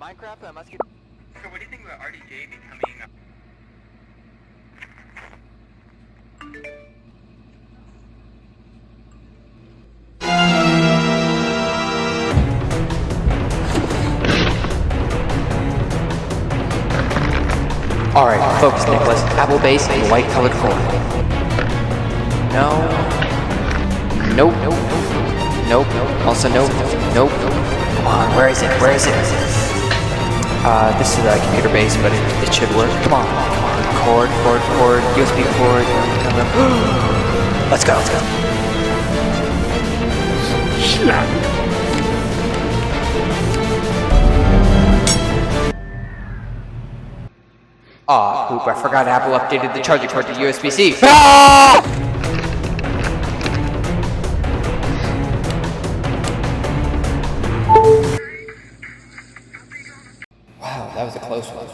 Minecraft, I must get. So what do you think about RDJ becoming? Alright, focus, Nicholas. Apple base and white colored floor. No. Nope. Nope. Also nope. Nope. Come on, where is it? Where is it? This is a computer base, but it should work. Come on. Cord, USB cord. Let's go. Aw, oop, I forgot Apple updated the charger cord to USB-C. Wow, that was a close one.